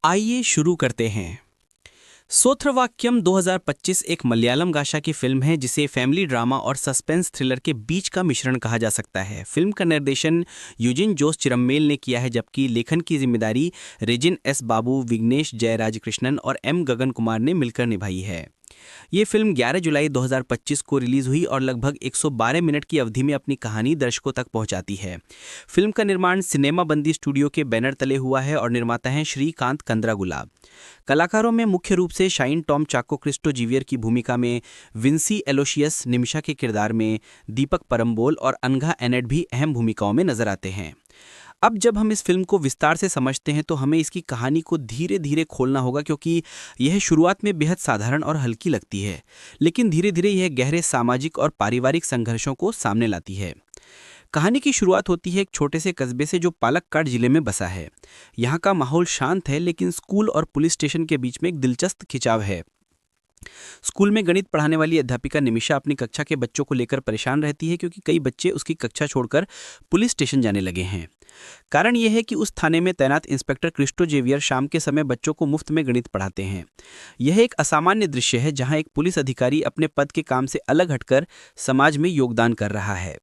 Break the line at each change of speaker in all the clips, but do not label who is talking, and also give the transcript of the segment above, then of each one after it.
आइए शुरू करते हैं। सोथ्रवाक्यम 2025 एक मलयालम भाषा की फिल्म है जिसे फैमिली ड्रामा और सस्पेंस थ्रिलर के बीच का मिश्रण कहा जा सकता है। फिल्म का निर्देशन यूजिन जोस चिरम्मेल ने किया है, जबकि लेखन की जिम्मेदारी रेजिन एस बाबू, विघ्नेश जयराज कृष्णन और एम गगन कुमार ने मिलकर निभाई है। ये फिल्म 11 जुलाई 2025 को रिलीज हुई और लगभग 112 मिनट की अवधि में अपनी कहानी दर्शकों तक पहुंचाती है। फिल्म का निर्माण सिनेमा बंदी स्टूडियो के बैनर तले हुआ है और निर्माता हैं श्रीकांत कंद्रागुला। कलाकारों में मुख्य रूप से शाइन टॉम चाको क्रिस्टो जीवियर की भूमिका में, विंसी एलोशियस निमिषा के किरदार में, दीपक परम्बोल और अनघा एनेट भी अहम भूमिकाओं में नजर आते हैं। अब जब हम इस फिल्म को विस्तार से समझते हैं तो हमें इसकी कहानी को धीरे धीरे खोलना होगा, क्योंकि यह शुरुआत में बेहद साधारण और हल्की लगती है, लेकिन धीरे धीरे यह गहरे सामाजिक और पारिवारिक संघर्षों को सामने लाती है। कहानी की शुरुआत होती है एक छोटे से कस्बे से जो पालक्काड जिले में बसा है। यहाँ का माहौल शांत है, लेकिन स्कूल और पुलिस स्टेशन के बीच में एक दिलचस्प खिंचाव है। स्कूल में गणित पढ़ाने वाली अध्यापिका निमिषा अपनी कक्षा के बच्चों को लेकर परेशान रहती है, क्योंकि कई बच्चे उसकी कक्षा छोड़कर पुलिस स्टेशन जाने लगे हैं। कारण यह है कि उस थाने में तैनात इंस्पेक्टर क्रिस्टो जेवियर शाम के समय बच्चों को मुफ्त में गणित पढ़ाते हैं। यह एक असामान्य दृश्य है जहां एक पुलिस अधिकारी अपने पद के काम से अलग हटकर समाज में योगदान कर रहा है।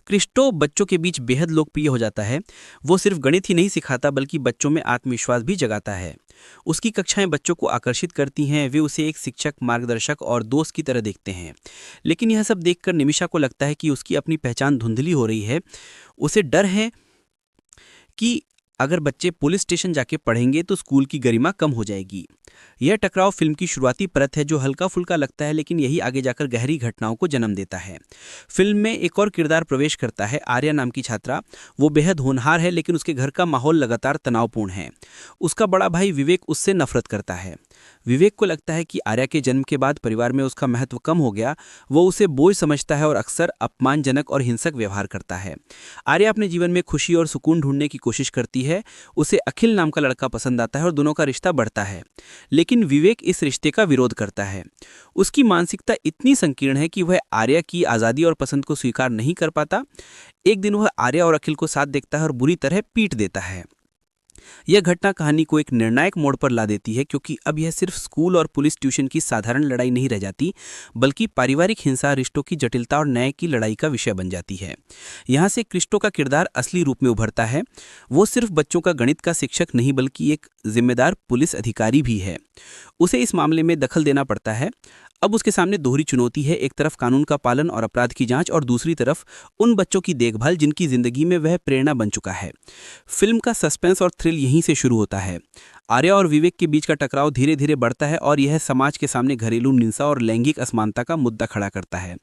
क्रिस्टो बच्चों के बीच बेहद लोकप्रिय हो जाता है। वो सिर्फ गणित ही नहीं सिखाता, बल्कि बच्चों में आत्मविश्वास भी जगाता है। उसकी कक्षाएं बच्चों को आकर्षित करती हैं, वे उसे एक शिक्षक, मार्गदर्शक और दोस्त की तरह देखते हैं। लेकिन यह सब देखकर निमिषा को लगता है कि उसकी अपनी पहचान धुंधली हो रही है। उसे डर है कि अगर बच्चे पुलिस स्टेशन जाके पढ़ेंगे तो स्कूल की गरिमा कम हो जाएगी। यह टकराव फिल्म की शुरुआती परत है, जो हल्का फुल्का लगता है, लेकिन यही आगे जाकर गहरी घटनाओं को जन्म देता है। फिल्म में एक और किरदार प्रवेश करता है, आर्या नाम की छात्रा। वो बेहद होनहार है, लेकिन उसके घर का माहौल लगातार तनावपूर्ण है। उसका बड़ा भाई विवेक उससे नफरत करता है। विवेक को लगता है कि आर्या के जन्म के बाद परिवार में उसका महत्व कम हो गया। वो उसे बोझ समझता है और अक्सर अपमानजनक और हिंसक व्यवहार करता है। आर्या अपने जीवन में खुशी और सुकून ढूंढने की कोशिश करती है। उसे अखिल नाम का लड़का पसंद आता है और दोनों का रिश्ता बढ़ता है, लेकिन विवेक इस रिश्ते का विरोध करता है। उसकी मानसिकता इतनी संकीर्ण है कि वह आर्या की आज़ादी और पसंद को स्वीकार नहीं कर पाता। एक दिन वह आर्या और अखिल को साथ देखता है और बुरी तरह पीट देता है। यह घटना कहानी को एक निर्णायक मोड़ पर ला देती है, क्योंकि अब यह सिर्फ स्कूल और पुलिस ट्यूशन की साधारण लड़ाई नहीं रह जाती, बल्कि पारिवारिक हिंसा, रिश्तों की जटिलता और न्याय की लड़ाई का विषय बन जाती है। यहाँ से क्रिस्टो का किरदार असली रूप में उभरता है। वो सिर्फ बच्चों का गणित का शिक्षक नहीं, बल्कि एक जिम्मेदार पुलिस अधिकारी भी है। उसे इस मामले में दखल देना पड़ता है। अब उसके सामने दोहरी चुनौती है, एक तरफ कानून का पालन और अपराध की जांच, और दूसरी तरफ उन बच्चों की देखभाल जिनकी जिंदगी में वह प्रेरणा बन चुका है। फिल्म का सस्पेंस और थ्रिल यहीं से शुरू होता है। आर्या और विवेक के बीच का टकराव धीरे धीरे बढ़ता है और यह समाज के सामने घरेलू हिंसा और लैंगिक असमानता का मुद्दा खड़ा करता है।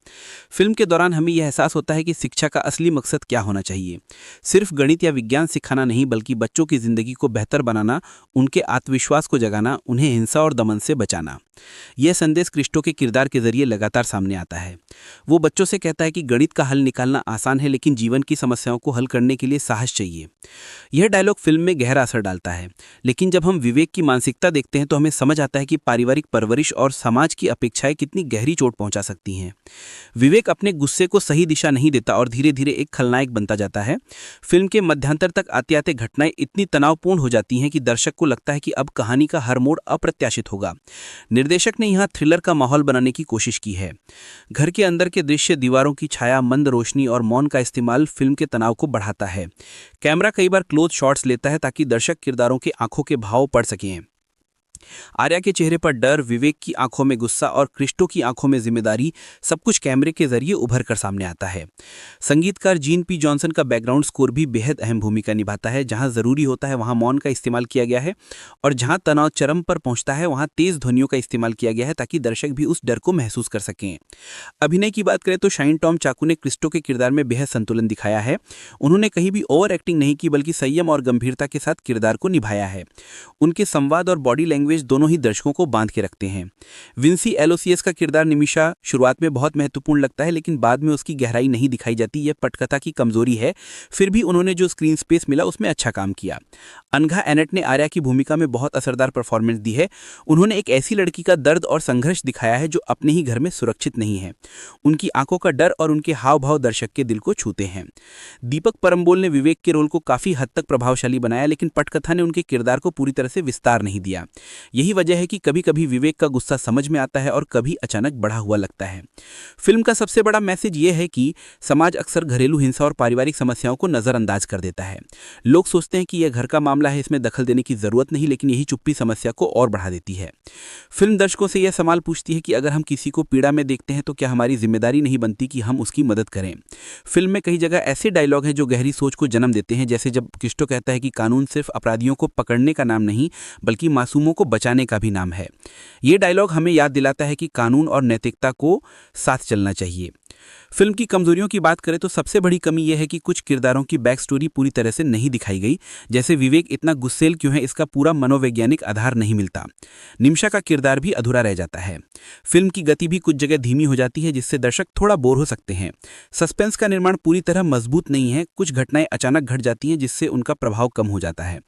फिल्म के दौरान हमें यह एहसास होता है कि शिक्षा का असली मकसद क्या होना चाहिए। सिर्फ गणित या विज्ञान सिखाना नहीं, बल्कि बच्चों की जिंदगी को बेहतर बनाना, उनके आत्मविश्वास को जगाना, उन्हें हिंसा और दमन से बचाना। यह संदेश क्रिस्टो के किरदार के जरिए लगातार सामने आता है। वो बच्चों से कहता है कि गणित का हल निकालना आसान है, लेकिन जीवन की समस्याओं को हल करने के लिए साहस चाहिए। यह डायलॉग फिल्म में गहरा असर डालता है। लेकिन जब हम विवेक की मानसिकता देखते हैं तो हमें समझ आता है कि पारिवारिक परवरिश और समाज की अपेक्षाएं कितनी गहरी चोट पहुंचा सकती हैं। विवेक अपने गुस्से को सही दिशा नहीं देता और धीरे धीरे एक खलनायक बनता जाता है। फिल्म के मध्यांतर तक आते आते घटनाएं इतनी तनावपूर्ण हो जाती हैं कि दर्शक को लगता है कि अब कहानी का हर मोड़ अप्रत्याशित होगा। निर्देशक ने यहाँ थ्रिलर का माहौल बनाने की कोशिश की है। घर के अंदर के दृश्य, दीवारों की छाया, मंद रोशनी और मौन का इस्तेमाल फिल्म के तनाव को बढ़ाता है। कैमरा कई बार क्लोज शॉट्स लेता है ताकि दर्शक किरदारों की आंखों के भाव पढ़ सकें। आर्या के चेहरे पर डर, विवेक की आंखों में गुस्सा और क्रिस्टो की आंखों में जिम्मेदारी, सब कुछ कैमरे के जरिए उभर कर सामने आता है। संगीतकार जीन पी जॉनसन का बैकग्राउंड स्कोर भी बेहद अहम भूमिका निभाता है। जहां जरूरी होता है वहां मौन का इस्तेमाल किया गया है, और जहां तनाव चरम पर पहुंचता है वहां तेज ध्वनियों का इस्तेमाल किया गया है, ताकि दर्शक भी उस डर को महसूस कर सकें। अभिनय की बात करें तो शाइन टॉम चाकू ने क्रिस्टो के किरदार में बेहद संतुलन दिखाया है। उन्होंने कहीं भी ओवर एक्टिंग नहीं की, बल्कि संयम और गंभीरता के साथ किरदार को निभाया है। उनके संवाद और बॉडी लैंग्वेज लैंग्वेज दोनों ही दर्शकों को बांध के रखते हैं। विंसी एलोसियस का किरदार निमिषा शुरुआत में बहुत महत्वपूर्ण लगता है, लेकिन बाद में उसकी गहराई नहीं दिखाई जाती। यह पटकथा की कमजोरी है। फिर भी उन्होंने जो स्क्रीन स्पेस मिला उसमें अच्छा काम किया। अनघा एनेट ने आर्या की भूमिका में बहुत असरदार परफॉर्मेंस दी है। उन्होंने एक ऐसी लड़की का दर्द और संघर्ष दिखाया है जो अपने ही घर में सुरक्षित नहीं है। उनकी आंखों का डर और उनके हाव भाव दर्शक के दिल को छूते हैं। दीपक परम्बोल ने विवेक के रोल को काफी हद तक प्रभावशाली बनाया, लेकिन पटकथा ने उनके किरदार को पूरी तरह से विस्तार नहीं दिया। यही वजह है कि कभी कभी विवेक का गुस्सा समझ में आता है और कभी अचानक बढ़ा हुआ लगता है। फिल्म का सबसे बड़ा मैसेज यह है कि समाज अक्सर घरेलू हिंसा और पारिवारिक समस्याओं को नजरअंदाज कर देता है। लोग सोचते हैं कि यह घर का मामला है, इसमें दखल देने की जरूरत नहीं, लेकिन यही चुप्पी समस्या को और बढ़ा देती है। फिल्म दर्शकों से यह सवाल पूछती है कि अगर हम किसी को पीड़ा में देखते हैं तो क्या हमारी जिम्मेदारी नहीं बनती कि हम उसकी मदद करें। फिल्म में कई जगह ऐसे डायलॉग हैं जो गहरी सोच को जन्म देते हैं, जैसे जब किस्टो कहता है कि कानून सिर्फ अपराधियों को पकड़ने का नाम नहीं बल्कि मासूमों को बचाने का भी नाम है। ये डायलॉग हमें याद दिलाता है कि कानून और नैतिकता को साथ चलना चाहिए। फिल्म की कमजोरियों की बात करें तो सबसे बड़ी कमी यह है कि कुछ किरदारों की बैक स्टोरी पूरी तरह से नहीं दिखाई गई। जैसे विवेक इतना गुस्सैल क्यों है, इसका पूरा मनोवैज्ञानिक आधार नहीं मिलता। निमिषा का किरदार भी अधूरा रह जाता है। फिल्म की गति भी कुछ जगह धीमी हो जाती है, जिससे दर्शक थोड़ा बोर हो सकते हैं। सस्पेंस का निर्माण पूरी तरह मजबूत नहीं है। कुछ घटनाएं अचानक घट जाती हैं जिससे उनका प्रभाव कम हो जाता है।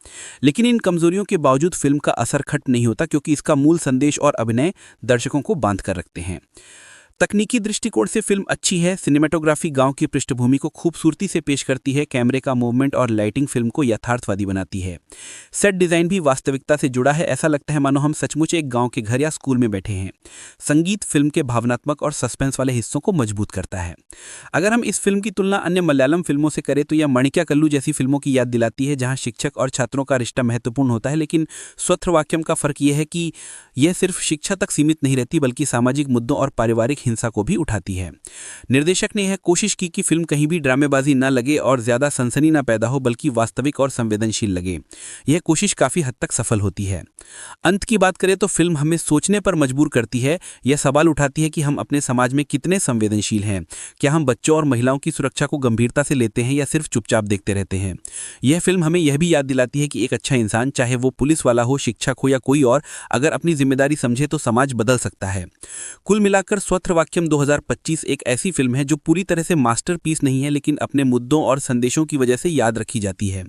लेकिन इन कमजोरियों के बावजूद फिल्म का असर खट नहीं होता, क्योंकि इसका मूल संदेश और अभिनय दर्शकों को बांध कर रखते हैं। तकनीकी दृष्टिकोण से फिल्म अच्छी है। सिनेमेटोग्राफी गांव की पृष्ठभूमि को खूबसूरती से पेश करती है। कैमरे का मूवमेंट और लाइटिंग फिल्म को यथार्थवादी बनाती है। सेट डिजाइन भी वास्तविकता से जुड़ा है। ऐसा लगता है मानो हम सचमुच एक गांव के घर या स्कूल में बैठे हैं। संगीत फिल्म के भावनात्मक और सस्पेंस वाले हिस्सों को मजबूत करता है। अगर हम इस फिल्म की तुलना अन्य मलयालम फिल्मों से करें तो यह मणिक्याकल्लू जैसी फिल्मों की याद दिलाती है, जहां शिक्षक और छात्रों का रिश्ता महत्वपूर्ण होता है। लेकिन स्वत्रवाक्यम का फर्क यह है कि यह सिर्फ शिक्षा तक सीमित नहीं रहती, बल्कि सामाजिक मुद्दों और पारिवारिक हिंसा को भी उठाती है। निर्देशक ने यह कोशिश की कि फिल्म कहीं भी ड्रामेबाजी न लगे और ज्यादा सनसनी न पैदा हो, बल्कि वास्तविक और संवेदनशील लगे। यह कोशिश काफी हद तक सफल होती है। अंत की बात करें तो फिल्म हमें सोचने पर मजबूर करती है। यह सवाल उठाती है कि हम अपने समाज में कितने संवेदनशील हैं। क्या हम बच्चों और महिलाओं की सुरक्षा को गंभीरता से लेते हैं या सिर्फ चुपचाप देखते रहते हैं। यह फिल्म हमें यह भी याद दिलाती है कि एक अच्छा इंसान, चाहे वो पुलिस वाला हो, शिक्षक हो या कोई और, अगर अपनी जिम्मेदारी समझे तो समाज बदल सकता है। कुल मिलाकर स्वत्रवाक्यम 2025 एक ऐसी फिल्म है जो पूरी तरह से मास्टरपीस नहीं है, लेकिन अपने मुद्दों और संदेशों की वजह से याद रखी जाती है।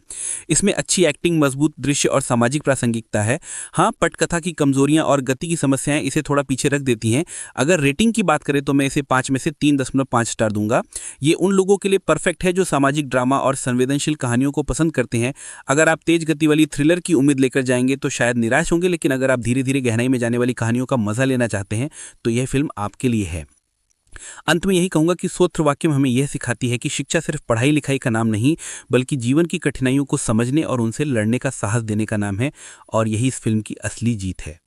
इसमें अच्छी एक्टिंग, मजबूत दृश्य और सामाजिक प्रासंगिकता है। हाँ, पटकथा की कमजोरियां और गति की समस्याएं इसे थोड़ा पीछे रख देती हैं। अगर रेटिंग की बात करें तो मैं इसे 5 में से 3.5 स्टार दूंगा। ये उन लोगों के लिए परफेक्ट है जो सामाजिक ड्रामा और संवेदनशील कहानियों को पसंद करते हैं। अगर आप तेज गति वाली थ्रिलर की उम्मीद लेकर जाएंगे तो शायद निराश होंगे, लेकिन अगर आप धीरे धीरे गहराई में जाने वाली कहानियों का मजा लेना चाहते हैं तो यह फिल्म आपके लिए है। अंत में यही कहूंगा कि स्वत्रवाक्यम हमें यह सिखाती है कि शिक्षा सिर्फ पढ़ाई लिखाई का नाम नहीं, बल्कि जीवन की कठिनाइयों को समझने और उनसे लड़ने का साहस देने का नाम है। और यही इस फिल्म की असली जीत है।